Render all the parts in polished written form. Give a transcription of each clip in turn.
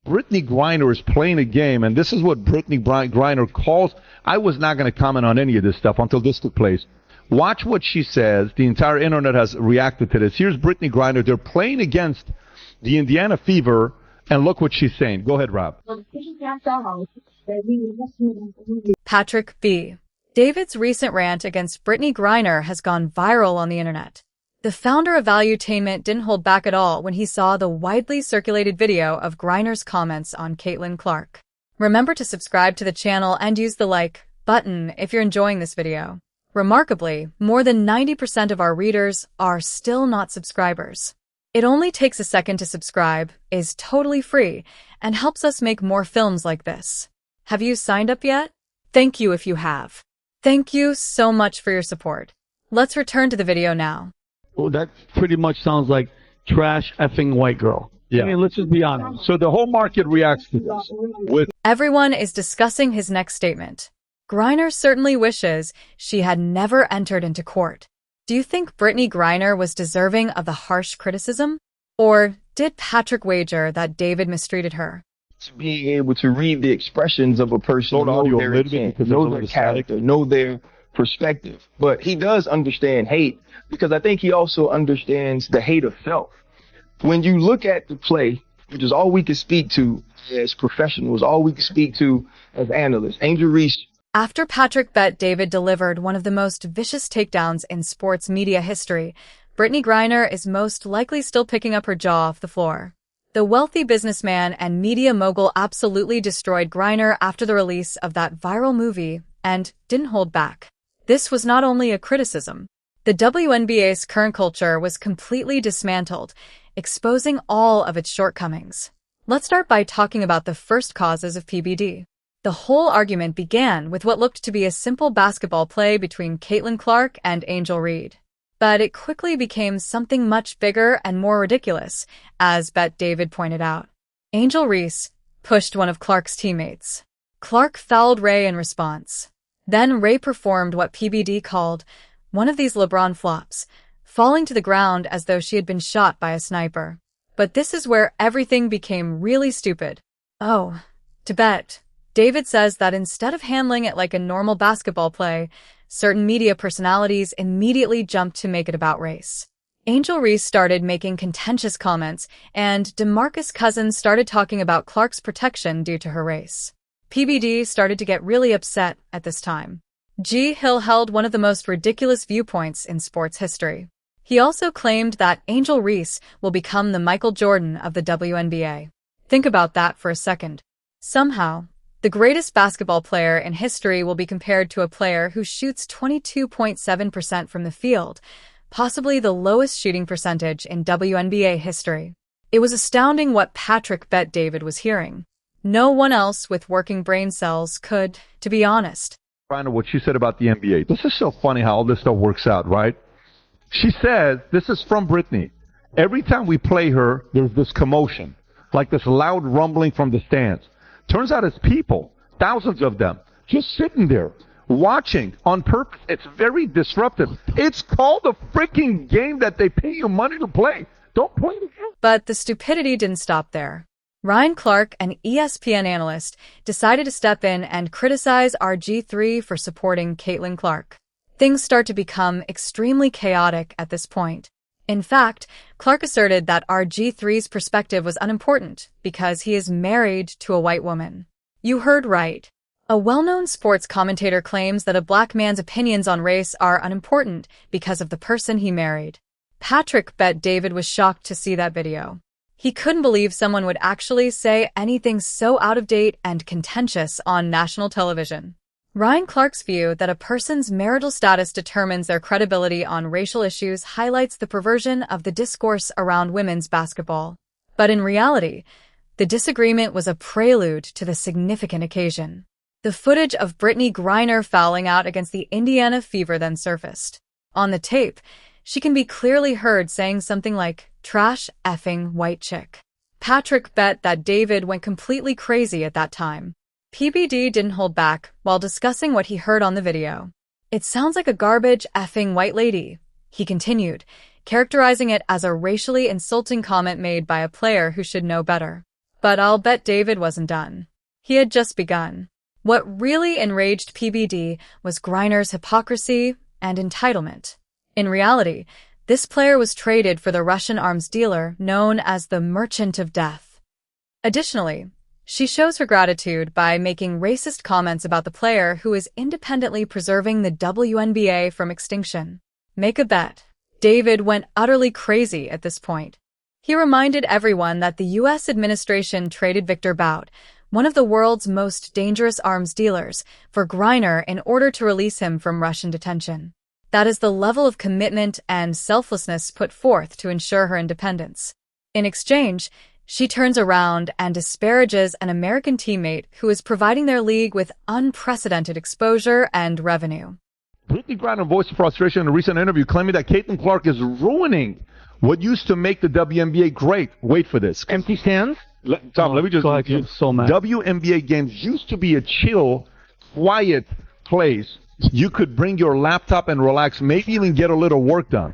Brittney Griner is playing a game, and this is what Brittney Griner calls. I was not going to comment on any of this stuff until this took place. Watch what she says. The entire internet has reacted to this. Here's Brittney Griner. They're playing against the Indiana Fever, and look what she's saying. Go ahead, Rob. Patrick B. David's recent rant against Brittney Griner has gone viral on the internet. The founder of Valuetainment didn't hold back at all when he saw the widely circulated video of Griner's comments on Caitlin Clark. Remember to subscribe to the channel and use the like button if you're enjoying this video. Remarkably, more than 90% of our readers are still not subscribers. It only takes a second to subscribe, is totally free, and helps us make more films like this. Have you signed up yet? Thank you if you have. Thank you so much for your support. Let's return to the video now. Well, that pretty much sounds like trash effing white girl. Yeah. I mean, let's just be honest. So the whole market reacts to this. Everyone is discussing his next statement. Griner certainly wishes she had never entered into court. Do you think Brittney Griner was deserving of the harsh criticism? Or did Patrick wager that David mistreated her? Being able to read the expressions of a person, know their intent, know their character, know their perspective. But he does understand hate, because I think he also understands the hate of self. When you look at the play, which is all we can speak to as professionals, all we can speak to as analysts, Angel Reese. After Patrick bet David delivered one of the most vicious takedowns in sports media history, Brittney Griner is most likely still picking up her jaw off the floor. The wealthy businessman and media mogul absolutely destroyed Griner after the release of that viral movie and didn't hold back. This was not only a criticism. The WNBA's current culture was completely dismantled, exposing all of its shortcomings. Let's start by talking about the first causes of PBD. The whole argument began with what looked to be a simple basketball play between Caitlin Clark and Angel Reese. But it quickly became something much bigger and more ridiculous, as Bet David pointed out. Angel Reese pushed one of Clark's teammates. Clark fouled Ray in response. Then Ray performed what PBD called one of these LeBron flops, falling to the ground as though she had been shot by a sniper. But this is where everything became really stupid. Oh, to Bet, David says that instead of handling it like a normal basketball play, certain media personalities immediately jumped to make it about race. Angel Reese started making contentious comments, and DeMarcus Cousins started talking about Clark's protection due to her race. PBD started to get really upset at this time. G. Hill held one of the most ridiculous viewpoints in sports history. He also claimed that Angel Reese will become the Michael Jordan of the WNBA. Think about that for a second. Somehow, the greatest basketball player in history will be compared to a player who shoots 22.7% from the field, possibly the lowest shooting percentage in WNBA history. It was astounding what Patrick Bet David was hearing. No one else with working brain cells could, to be honest. What she said about the NBA. This is so funny how all this stuff works out, right? She says, this is from Brittney, every time we play her, there's this commotion, like this loud rumbling from the stands. Turns out it's people, thousands of them, just sitting there, watching on purpose. It's very disruptive. It's called a freaking game that they pay you money to play. Don't play the game. But the stupidity didn't stop there. Ryan Clark, an ESPN analyst, decided to step in and criticize RG3 for supporting Caitlin Clark. Things start to become extremely chaotic at this point. In fact, Clark asserted that RG3's perspective was unimportant because he is married to a white woman. You heard right. A well-known sports commentator claims that a black man's opinions on race are unimportant because of the person he married. Patrick Bet David was shocked to see that video. He couldn't believe someone would actually say anything so out of date and contentious on national television. Ryan Clark's view that a person's marital status determines their credibility on racial issues highlights the perversion of the discourse around women's basketball. But in reality, the disagreement was a prelude to the significant occasion. The footage of Brittney Griner fouling out against the Indiana Fever then surfaced. On the tape, she can be clearly heard saying something like, "Trash effing white chick." Patrick Bet that David went completely crazy at that time. PBD didn't hold back while discussing what he heard on the video. "It sounds like a garbage effing white lady," he continued, characterizing it as a racially insulting comment made by a player who should know better. But I'll bet David wasn't done. He had just begun. What really enraged PBD was Griner's hypocrisy and entitlement. In reality, this player was traded for the Russian arms dealer known as the Merchant of Death. Additionally, she shows her gratitude by making racist comments about the player who is independently preserving the WNBA from extinction. Make a bet. David went utterly crazy at this point. He reminded everyone that the U.S. administration traded Victor Bout, one of the world's most dangerous arms dealers, for Griner in order to release him from Russian detention. That is the level of commitment and selflessness put forth to ensure her independence. In exchange, she turns around and disparages an American teammate who is providing their league with unprecedented exposure and revenue. Brittney Griner voiced frustration in a recent interview, claiming that Caitlin Clark is ruining what used to make the WNBA great. Wait for this. Empty stands? Tom, let me just... Go ahead, I'm so mad. WNBA games used to be a chill, quiet place. You could bring your laptop and relax, maybe even get a little work done.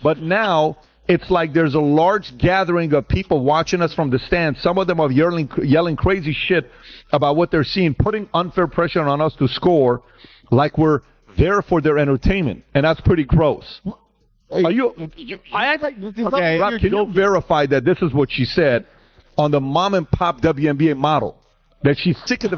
But now... it's like there's a large gathering of people watching us from the stands. Some of them are yelling crazy shit about what they're seeing, putting unfair pressure on us to score like we're there for their entertainment. And that's pretty gross. Are you... okay, Rob, can you verify that this is what she said on the mom-and-pop WNBA model? That she's sick of the...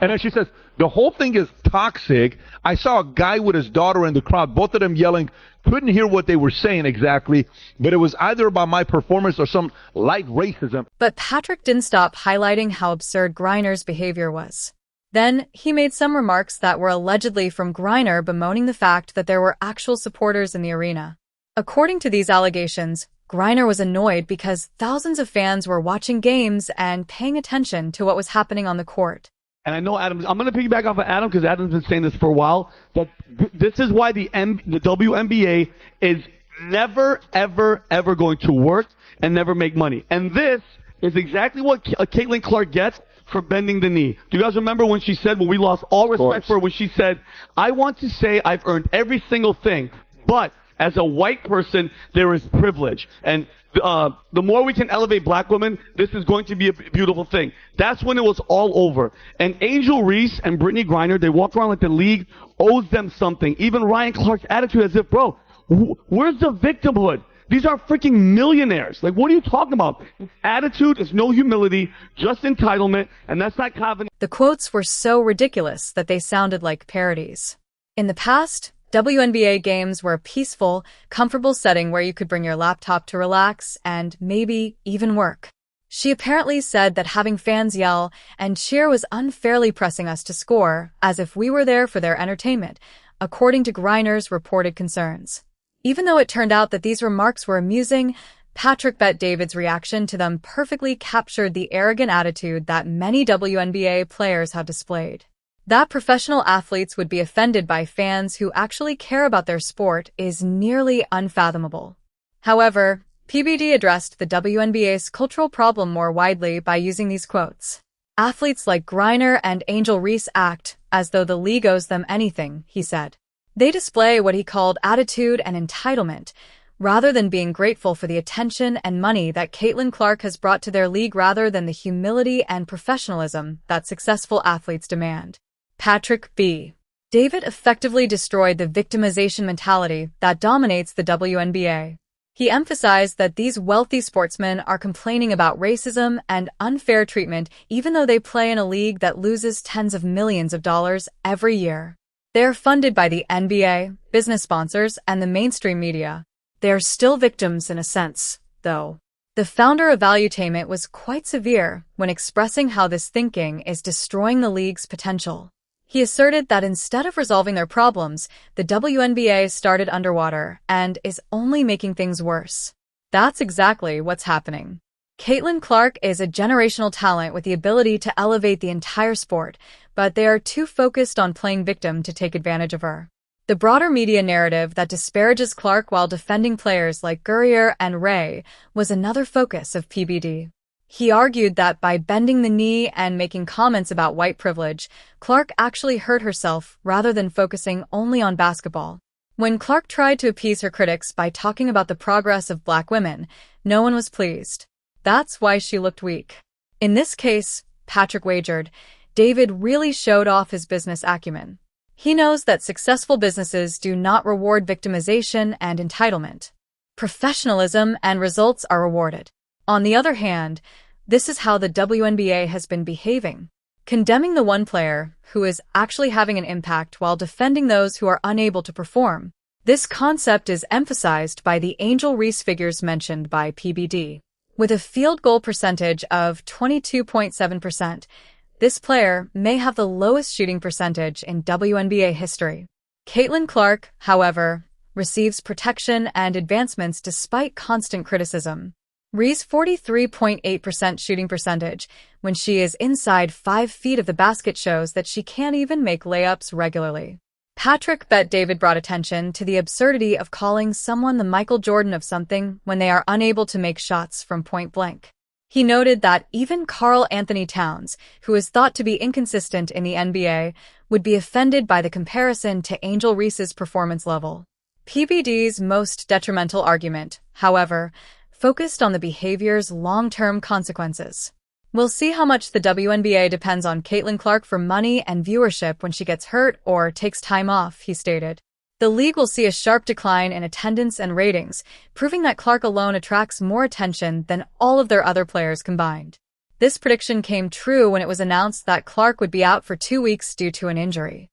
And then she says, the whole thing is toxic. I saw a guy with his daughter in the crowd, both of them yelling, couldn't hear what they were saying exactly, but it was either about my performance or some light racism. But Patrick didn't stop highlighting how absurd Griner's behavior was. Then, he made some remarks that were allegedly from Griner bemoaning the fact that there were actual supporters in the arena. According to these allegations, Griner was annoyed because thousands of fans were watching games and paying attention to what was happening on the court. And I know Adam, I'm going to piggyback off of Adam because Adam's been saying this for a while, that this is why the WNBA is never, ever, ever going to work and never make money. And this is exactly what Caitlin Clark gets for bending the knee. Do you guys remember when she said, when we lost all respect for her, when she said, I want to say I've earned every single thing, but as a white person, there is privilege. And the more we can elevate black women, this is going to be a beautiful thing. That's when it was all over. And Angel Reese and Brittney Griner, they walk around like the league owes them something. Even Ryan Clark's attitude as if, bro, where's the victimhood? These are freaking millionaires. Like, what are you talking about? Attitude is no humility, just entitlement, and that's not confidence. The quotes were so ridiculous that they sounded like parodies. In the past, WNBA games were a peaceful, comfortable setting where you could bring your laptop to relax and maybe even work. She apparently said that having fans yell and cheer was unfairly pressing us to score, as if we were there for their entertainment, according to Griner's reported concerns. Even though it turned out that these remarks were amusing, Patrick Bet David's reaction to them perfectly captured the arrogant attitude that many WNBA players have displayed. That professional athletes would be offended by fans who actually care about their sport is nearly unfathomable. However, PBD addressed the WNBA's cultural problem more widely by using these quotes. Athletes like Griner and Angel Reese act as though the league owes them anything, he said. They display what he called attitude and entitlement, rather than being grateful for the attention and money that Caitlin Clark has brought to their league rather than the humility and professionalism that successful athletes demand. Patrick B. David effectively destroyed the victimization mentality that dominates the WNBA. He emphasized that these wealthy sportsmen are complaining about racism and unfair treatment even though they play in a league that loses tens of millions of dollars every year. They are funded by the NBA, business sponsors, and the mainstream media. They are still victims in a sense, though. The founder of Valuetainment was quite severe when expressing how this thinking is destroying the league's potential. He asserted that instead of resolving their problems, the WNBA started underwater and is only making things worse. That's exactly what's happening. Caitlin Clark is a generational talent with the ability to elevate the entire sport, but they are too focused on playing victim to take advantage of her. The broader media narrative that disparages Clark while defending players like Gurrier and Ray was another focus of PBD. He argued that by bending the knee and making comments about white privilege, Clark actually hurt herself rather than focusing only on basketball. When Clark tried to appease her critics by talking about the progress of black women, no one was pleased. That's why she looked weak. In this case, Patrick wagered, David really showed off his business acumen. He knows that successful businesses do not reward victimization and entitlement. Professionalism and results are rewarded. On the other hand, this is how the WNBA has been behaving, condemning the one player who is actually having an impact while defending those who are unable to perform. This concept is emphasized by the Angel Reese figures mentioned by PBD. With a field goal percentage of 22.7%, this player may have the lowest shooting percentage in WNBA history. Caitlin Clark, however, receives protection and advancements despite constant criticism. Ree's 43.8% shooting percentage when she is inside 5 feet of the basket shows that she can't even make layups regularly. Patrick Bet David brought attention to the absurdity of calling someone the Michael Jordan of something when they are unable to make shots from point blank. He noted that even Karl Anthony Towns, who is thought to be inconsistent in the NBA, would be offended by the comparison to Angel Reese's performance level. PBD's most detrimental argument, however, focused on the behavior's long-term consequences. We'll see how much the WNBA depends on Caitlin Clark for money and viewership when she gets hurt or takes time off, he stated. The league will see a sharp decline in attendance and ratings, proving that Clark alone attracts more attention than all of their other players combined. This prediction came true when it was announced that Clark would be out for 2 weeks due to an injury.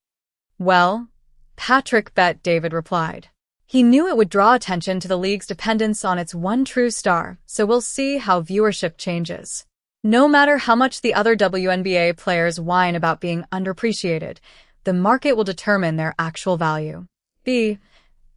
Well, Patrick Bet David replied. He knew it would draw attention to the league's dependence on its one true star, so we'll see how viewership changes. No matter how much the other WNBA players whine about being underappreciated, the market will determine their actual value.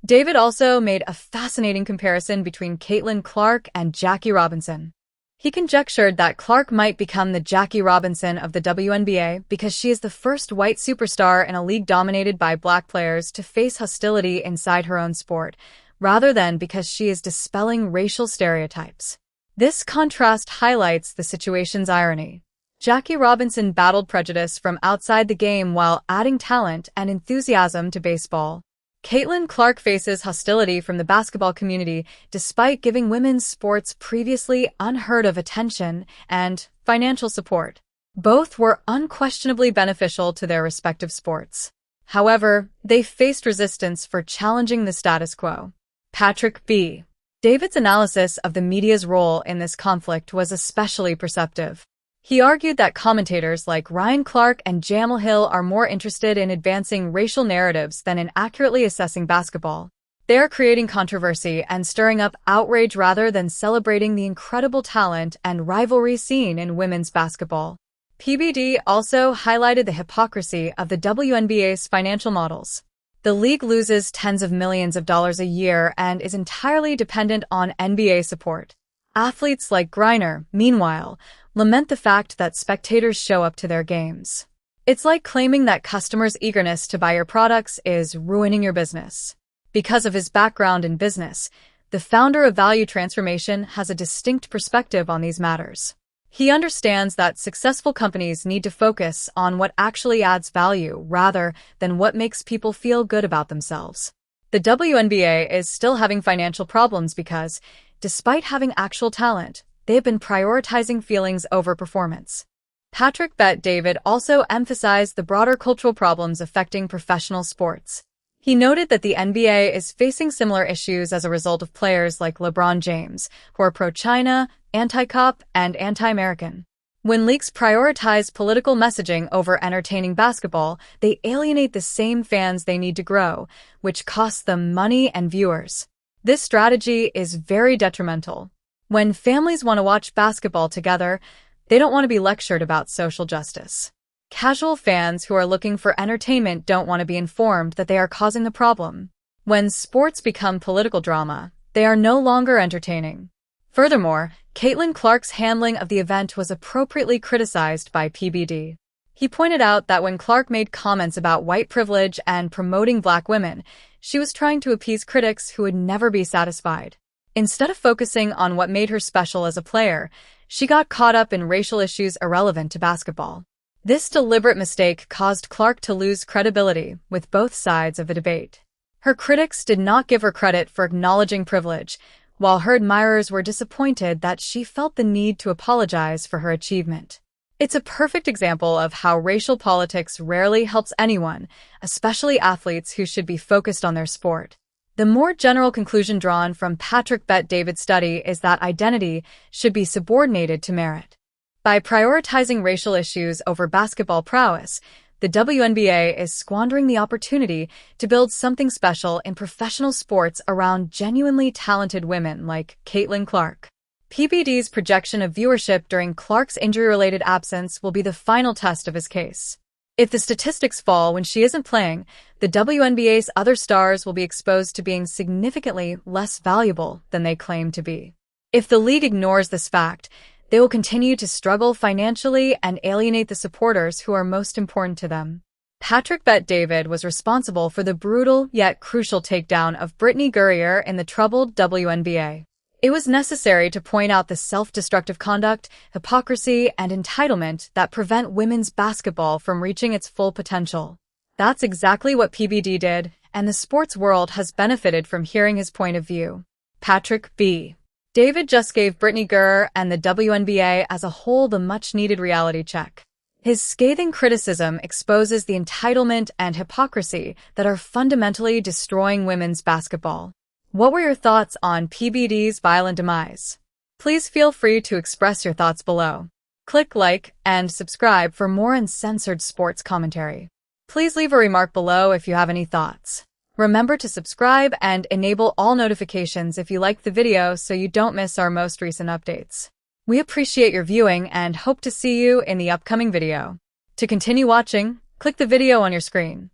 David also made a fascinating comparison between Caitlin Clark and Jackie Robinson. He conjectured that Clark might become the Jackie Robinson of the WNBA because she is the first white superstar in a league dominated by black players to face hostility inside her own sport, rather than because she is dispelling racial stereotypes. This contrast highlights the situation's irony. Jackie Robinson battled prejudice from outside the game while adding talent and enthusiasm to baseball. Caitlin Clark faces hostility from the basketball community despite giving women's sports previously unheard of attention and financial support. Both were unquestionably beneficial to their respective sports. However, they faced resistance for challenging the status quo. Patrick B. David's analysis of the media's role in this conflict was especially perceptive. He argued that commentators like Ryan Clark and Jamal Hill are more interested in advancing racial narratives than in accurately assessing basketball. They are creating controversy and stirring up outrage rather than celebrating the incredible talent and rivalry seen in women's basketball. PBD also highlighted the hypocrisy of the WNBA's financial models. The league loses tens of millions of dollars a year and is entirely dependent on NBA support. Athletes like Griner, meanwhile, lament the fact that spectators show up to their games. It's like claiming that customers' eagerness to buy your products is ruining your business. Because of his background in business, the founder of Value Transformation has a distinct perspective on these matters. He understands that successful companies need to focus on what actually adds value rather than what makes people feel good about themselves. The WNBA is still having financial problems because, despite having actual talent, they have been prioritizing feelings over performance. Patrick Bet David also emphasized the broader cultural problems affecting professional sports. He noted that the NBA is facing similar issues as a result of players like LeBron James, who are pro-China, anti-cop, and anti-American. When leagues prioritize political messaging over entertaining basketball, they alienate the same fans they need to grow, which costs them money and viewers. This strategy is very detrimental. When families want to watch basketball together, they don't want to be lectured about social justice. Casual fans who are looking for entertainment don't want to be informed that they are causing the problem. When sports become political drama, they are no longer entertaining. Furthermore, Caitlin Clark's handling of the event was appropriately criticized by PBD. He pointed out that when Clark made comments about white privilege and promoting black women, she was trying to appease critics who would never be satisfied. Instead of focusing on what made her special as a player, she got caught up in racial issues irrelevant to basketball. This deliberate mistake caused Clark to lose credibility with both sides of the debate. Her critics did not give her credit for acknowledging privilege, while her admirers were disappointed that she felt the need to apologize for her achievement. It's a perfect example of how racial politics rarely helps anyone, especially athletes who should be focused on their sport. The more general conclusion drawn from Patrick Bet-David's study is that identity should be subordinated to merit. By prioritizing racial issues over basketball prowess, the WNBA is squandering the opportunity to build something special in professional sports around genuinely talented women like Caitlin Clark. PBD's projection of viewership during Clark's injury-related absence will be the final test of his case. If the statistics fall when she isn't playing, the WNBA's other stars will be exposed to being significantly less valuable than they claim to be. If the league ignores this fact, they will continue to struggle financially and alienate the supporters who are most important to them. Patrick Bet-David was responsible for the brutal yet crucial takedown of Brittney Griner in the troubled WNBA. It was necessary to point out the self-destructive conduct, hypocrisy, and entitlement that prevent women's basketball from reaching its full potential. That's exactly what PBD did, and the sports world has benefited from hearing his point of view. Patrick B. David just gave Brittney Griner and the WNBA as a whole the much-needed reality check. His scathing criticism exposes the entitlement and hypocrisy that are fundamentally destroying women's basketball. What were your thoughts on PBD's violent demise? Please feel free to express your thoughts below. Click like and subscribe for more uncensored sports commentary. Please leave a remark below if you have any thoughts. Remember to subscribe and enable all notifications if you liked the video so you don't miss our most recent updates. We appreciate your viewing and hope to see you in the upcoming video. To continue watching, click the video on your screen.